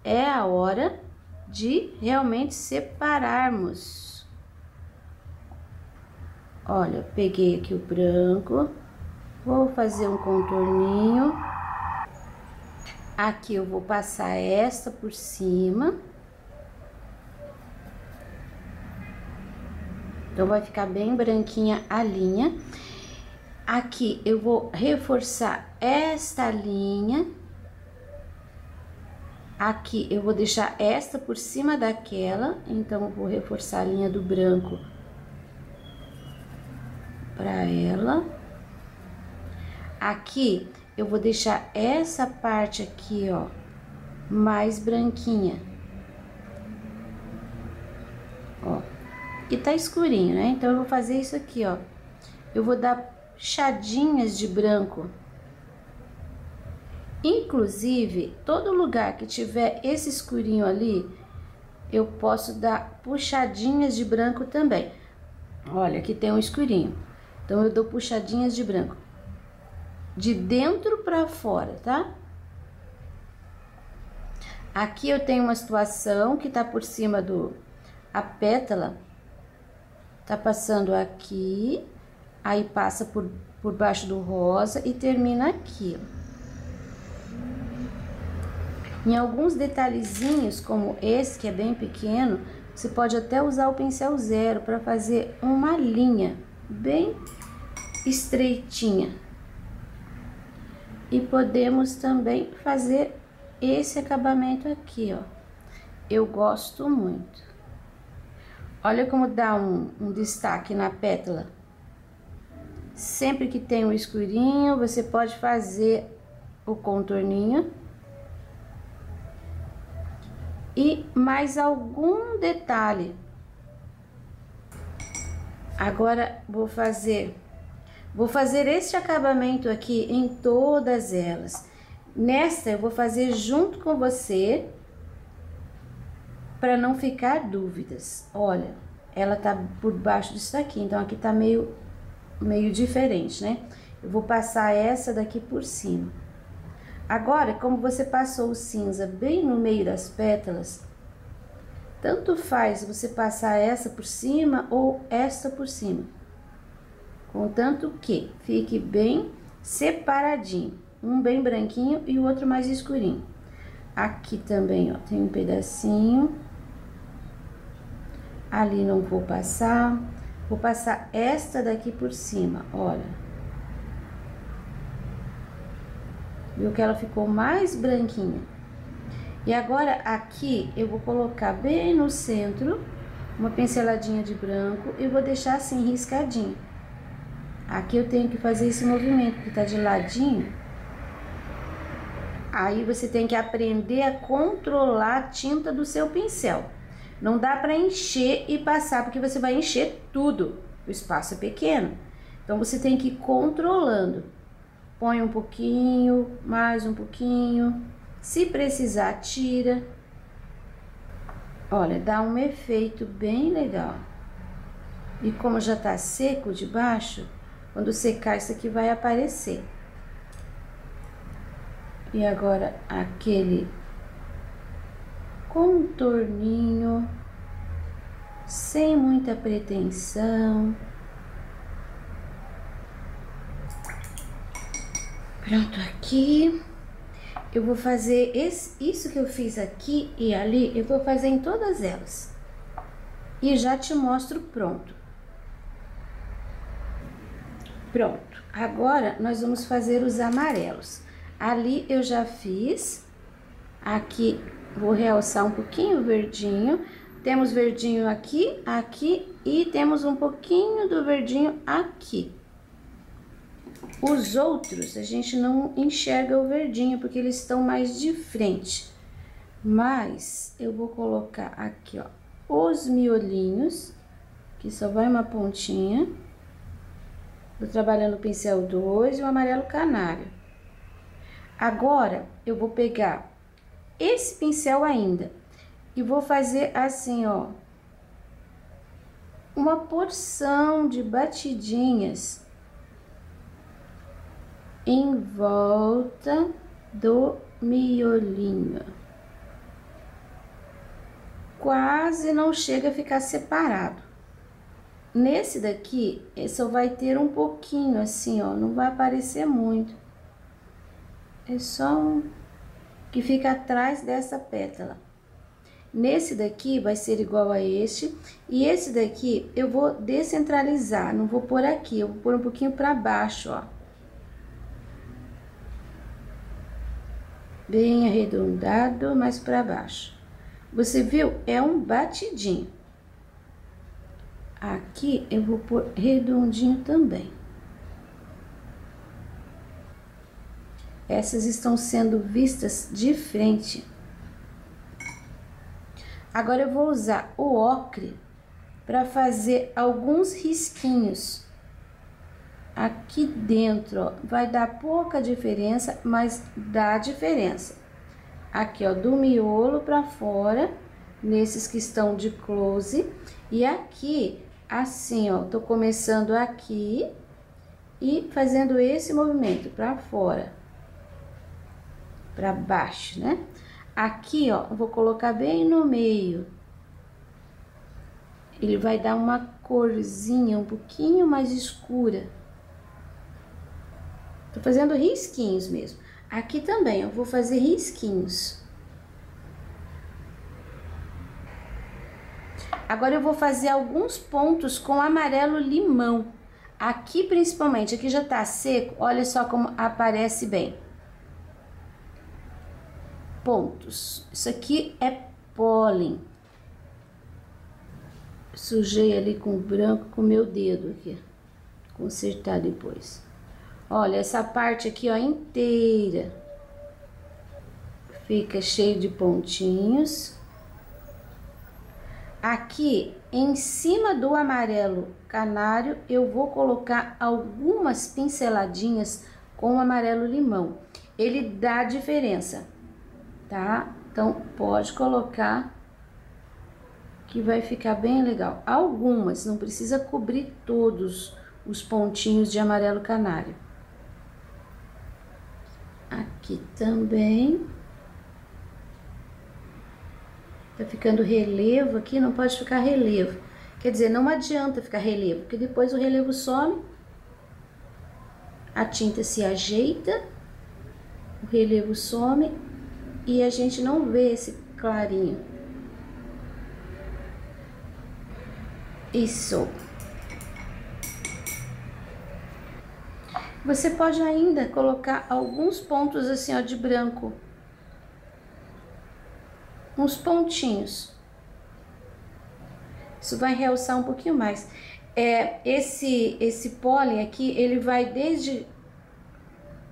é a hora de realmente separarmos. Olha, eu peguei aqui o branco, vou fazer um contorninho. Aqui eu vou passar esta por cima. Então vai ficar bem branquinha a linha. Aqui eu vou reforçar esta linha. Aqui eu vou deixar esta por cima daquela, então eu vou reforçar a linha do branco para ela. Aqui eu vou deixar essa parte aqui, ó, mais branquinha. Ó, e tá escurinho, né? Então eu vou fazer isso aqui, ó. Eu vou dar puxadinhas de branco. Inclusive, todo lugar que tiver esse escurinho ali, eu posso dar puxadinhas de branco também. Olha, aqui tem um escurinho. Então, eu dou puxadinhas de branco. De dentro pra fora, tá? Aqui eu tenho uma situação que tá por cima do... A pétala tá passando aqui, aí passa por baixo do rosa e termina aqui, ó. Em alguns detalhezinhos, como esse, que é bem pequeno, você pode até usar o pincel zero para fazer uma linha bem estreitinha. E podemos também fazer esse acabamento aqui, ó. Eu gosto muito. Olha como dá um destaque na pétala. Sempre que tem um escurinho, você pode fazer o contorninho. E mais algum detalhe. Agora vou fazer este acabamento aqui em todas elas. Nesta eu vou fazer junto com você, para não ficar dúvidas. Olha, ela tá por baixo disso daqui, então aqui tá meio diferente, né? Eu vou passar essa daqui por cima. Agora, como você passou o cinza bem no meio das pétalas, tanto faz você passar essa por cima ou esta por cima, contanto que fique bem separadinho, um bem branquinho e o outro mais escurinho. Aqui também, ó, tem um pedacinho, ali não vou passar esta daqui por cima, olha. Viu que ela ficou mais branquinha. E agora aqui eu vou colocar bem no centro uma pinceladinha de branco e vou deixar assim riscadinho. Aqui eu tenho que fazer esse movimento que tá de ladinho. Aí você tem que aprender a controlar a tinta do seu pincel. Não dá para encher e passar, porque você vai encher tudo. O espaço é pequeno. Então você tem que ir controlando. Põe um pouquinho, mais um pouquinho. Se precisar, tira. Olha, dá um efeito bem legal. E como já tá seco de baixo, quando secar isso aqui vai aparecer. E agora aquele contorninho, sem muita pretensão. Pronto, aqui eu vou fazer isso que eu fiz aqui e ali, eu vou fazer em todas elas. E já te mostro pronto. Pronto, agora nós vamos fazer os amarelos. Ali eu já fiz, aqui vou realçar um pouquinho o verdinho. Temos verdinho aqui, aqui e temos um pouquinho do verdinho aqui. Os outros, a gente não enxerga o verdinho, porque eles estão mais de frente. Mas eu vou colocar aqui, ó, os miolinhos, que só vai uma pontinha. Tô trabalhando o pincel 2 e o amarelo canário. Agora, eu vou pegar esse pincel ainda e vou fazer assim, ó, uma porção de batidinhas em volta do miolinho. Quase não chega a ficar separado. Nesse daqui, só vai ter um pouquinho assim, ó, não vai aparecer muito. É só um que fica atrás dessa pétala. Nesse daqui vai ser igual a este, e esse daqui eu vou descentralizar, não vou pôr aqui, eu vou pôr um pouquinho para baixo, ó. Bem arredondado, mas para baixo. Você viu? É um batidinho. Aqui eu vou pôr redondinho também. Essas estão sendo vistas de frente. Agora eu vou usar o ocre para fazer alguns risquinhos. Aqui dentro, ó, vai dar pouca diferença, mas dá diferença. Aqui, ó, do miolo para fora, nesses que estão de close. E aqui, assim, ó, tô começando aqui e fazendo esse movimento para fora, para baixo, né? Aqui, ó, eu vou colocar bem no meio. Ele vai dar uma corzinha um pouquinho mais escura. Tô fazendo risquinhos mesmo. Aqui também, eu vou fazer risquinhos. Agora eu vou fazer alguns pontos com amarelo limão. Aqui principalmente, aqui já tá seco, olha só como aparece bem. Pontos. Isso aqui é pólen. Sujei ali com branco com o meu dedo aqui. Consertar depois. Olha, essa parte aqui, ó, inteira. Fica cheio de pontinhos. Aqui, em cima do amarelo canário, eu vou colocar algumas pinceladinhas com o amarelo limão. Ele dá diferença, tá? Então, pode colocar que vai ficar bem legal. Algumas, não precisa cobrir todos os pontinhos de amarelo canário. Aqui também. Tá ficando relevo aqui, não pode ficar relevo. Quer dizer, não adianta ficar relevo, porque depois o relevo some, a tinta se ajeita, o relevo some e a gente não vê esse clarinho. Isso. Você pode ainda colocar alguns pontos assim, ó, de branco. Uns pontinhos. Isso vai realçar um pouquinho mais. Esse pólen aqui, ele vai desde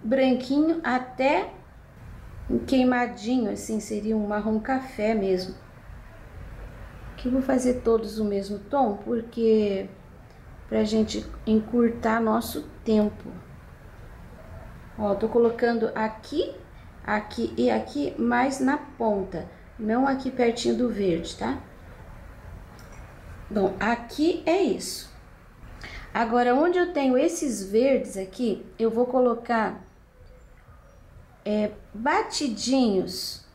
branquinho até um queimadinho, assim, seria um marrom café mesmo. Aqui eu vou fazer todos o mesmo tom, porque pra gente encurtar nosso tempo. Ó, tô colocando aqui, aqui e aqui, mais na ponta, não aqui pertinho do verde, tá? Bom, aqui é isso. Agora, onde eu tenho esses verdes aqui, eu vou colocar batidinhos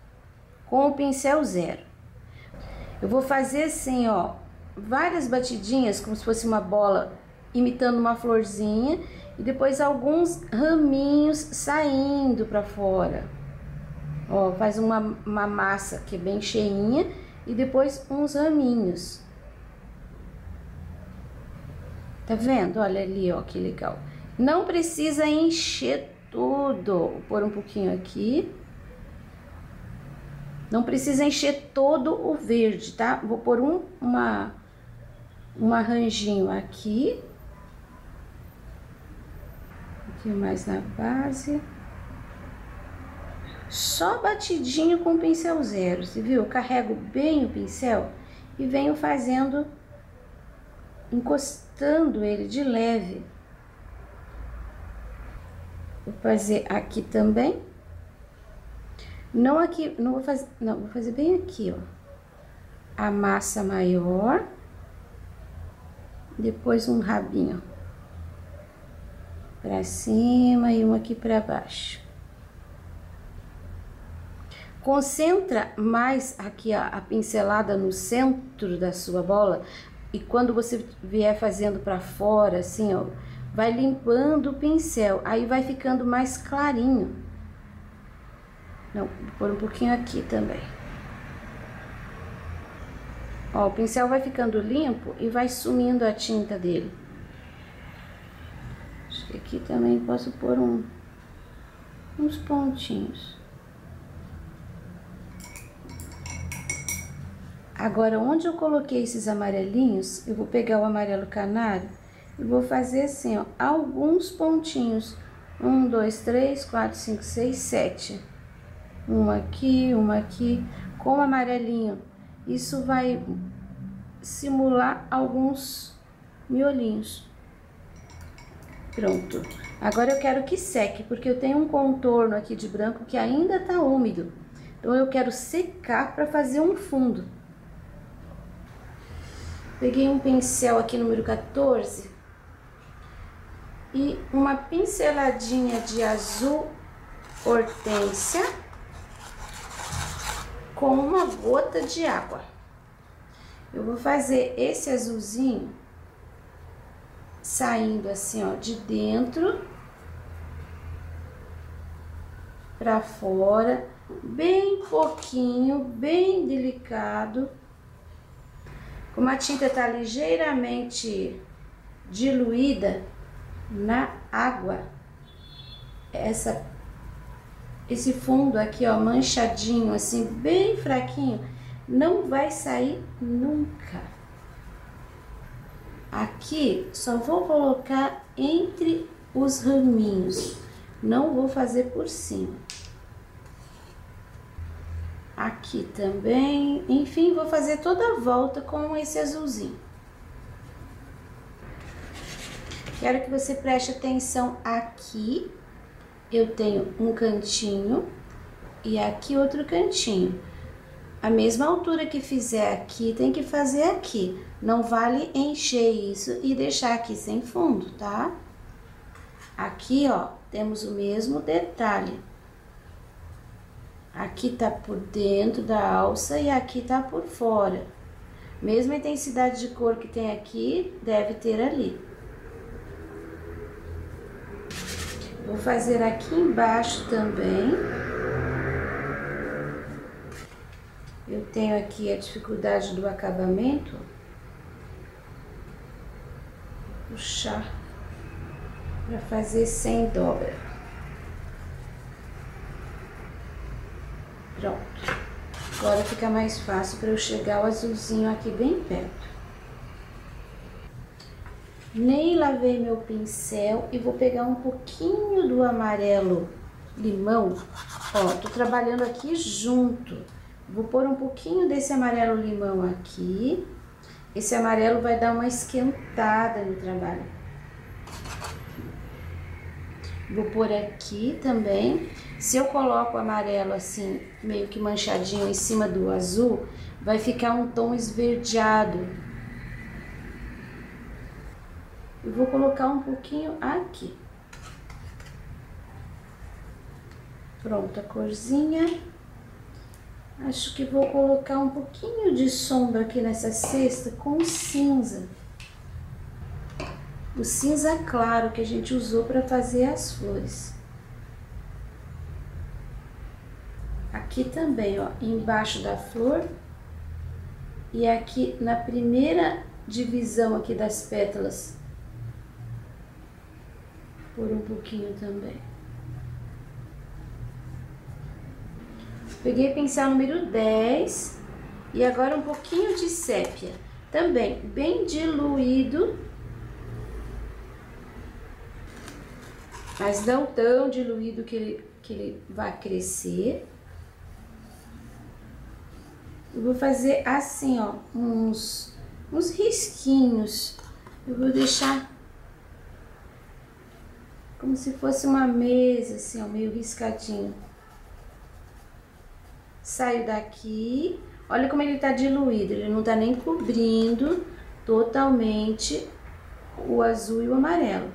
com o pincel 0. Eu vou fazer assim, ó, várias batidinhas, como se fosse uma bola, imitando uma florzinha, e depois alguns raminhos saindo pra fora. Ó, faz uma massa que é bem cheinha, e depois uns raminhos. Tá vendo? Olha ali, ó, que legal. Não precisa encher tudo. Vou pôr um pouquinho aqui. Não precisa encher todo o verde, tá? Vou pôr um arranjinho aqui. Aqui mais na base. Só batidinho com o pincel 0, você viu? Eu carrego bem o pincel e venho fazendo, encostando ele de leve Vou fazer aqui também. Não aqui, não vou fazer, não, vou fazer bem aqui, ó. A massa maior. Depois um rabinho pra cima e um aqui pra baixo. Concentra mais aqui a pincelada no centro da sua bola. E quando você vier fazendo pra fora, assim, ó, vai limpando o pincel. Aí vai ficando mais clarinho. Não, vou pôr um pouquinho aqui também. Ó, o pincel vai ficando limpo e vai sumindo a tinta dele. Acho que aqui também posso pôr uns pontinhos. Agora, onde eu coloquei esses amarelinhos, eu vou pegar o amarelo canário e vou fazer assim, ó, alguns pontinhos. 1, 2, 3, 4, 5, 6, 7. Uma aqui, com o amarelinho. Isso vai simular alguns miolinhos. Pronto. Agora eu quero que seque, porque eu tenho um contorno aqui de branco que ainda tá úmido. Então, eu quero secar para fazer um fundo. Peguei um pincel aqui, número 14, e uma pinceladinha de azul hortênsia com uma gota de água. Eu vou fazer esse azulzinho saindo assim, ó, de dentro pra fora, bem pouquinho, bem delicado. Como a tinta tá ligeiramente diluída na água, esse fundo aqui, ó, manchadinho, assim, bem fraquinho, não vai sair nunca. Aqui, só vou colocar entre os raminhos, não vou fazer por cima. Aqui também, enfim, vou fazer toda a volta com esse azulzinho. Quero que você preste atenção aqui. Eu tenho um cantinho e aqui outro cantinho. A mesma altura que fizer aqui, tem que fazer aqui. Não vale encher isso e deixar aqui sem fundo, tá? Aqui, ó, temos o mesmo detalhe. Aqui tá por dentro da alça e aqui tá por fora. Mesma intensidade de cor que tem aqui, deve ter ali. Vou fazer aqui embaixo também. Eu tenho aqui a dificuldade do acabamento. Vou puxar para fazer sem dobra. Pronto. Agora fica mais fácil para eu chegar ao azulzinho aqui bem perto. Nem lavei meu pincel e vou pegar um pouquinho do amarelo limão. Ó, tô trabalhando aqui junto. Vou pôr um pouquinho desse amarelo limão aqui. Esse amarelo vai dar uma esquentada no trabalho. Vou pôr aqui também. Se eu coloco o amarelo assim, meio que manchadinho em cima do azul, vai ficar um tom esverdeado. Eu vou colocar um pouquinho aqui. Pronto, a corzinha. Acho que vou colocar um pouquinho de sombra aqui nessa cesta com cinza. O cinza claro que a gente usou para fazer as flores. Aqui também, ó, embaixo da flor. E aqui na primeira divisão aqui das pétalas. Por um pouquinho também. Peguei pincel número 10 e agora um pouquinho de sépia. Também bem diluído, mas não tão diluído que ele vai crescer. Eu vou fazer assim, ó, uns risquinhos. Eu vou deixar como se fosse uma mesa, assim, ó, meio riscadinho. Saio daqui, olha como ele tá diluído, ele não tá nem cobrindo totalmente o azul e o amarelo.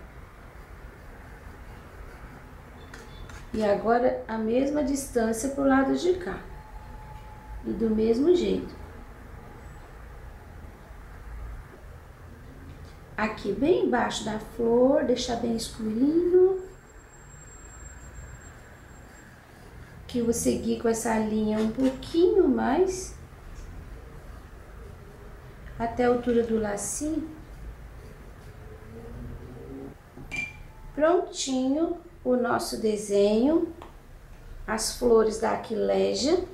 E agora a mesma distância pro lado de cá. E do mesmo jeito. Aqui bem embaixo da flor, deixar bem escurinho. Que eu vou seguir com essa linha um pouquinho mais. Até a altura do lacinho. Prontinho o nosso desenho. As flores da Aquilegia.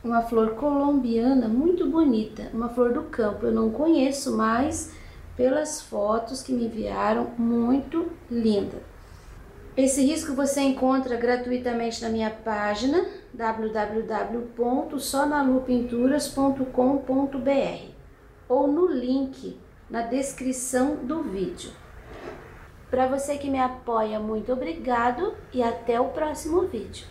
Uma flor colombiana muito bonita, uma flor do campo. Eu não conheço, mas pelas fotos que me enviaram, muito linda. Esse risco você encontra gratuitamente na minha página www.sonalupinturas.com.br ou no link na descrição do vídeo. Para você que me apoia, muito obrigado e até o próximo vídeo.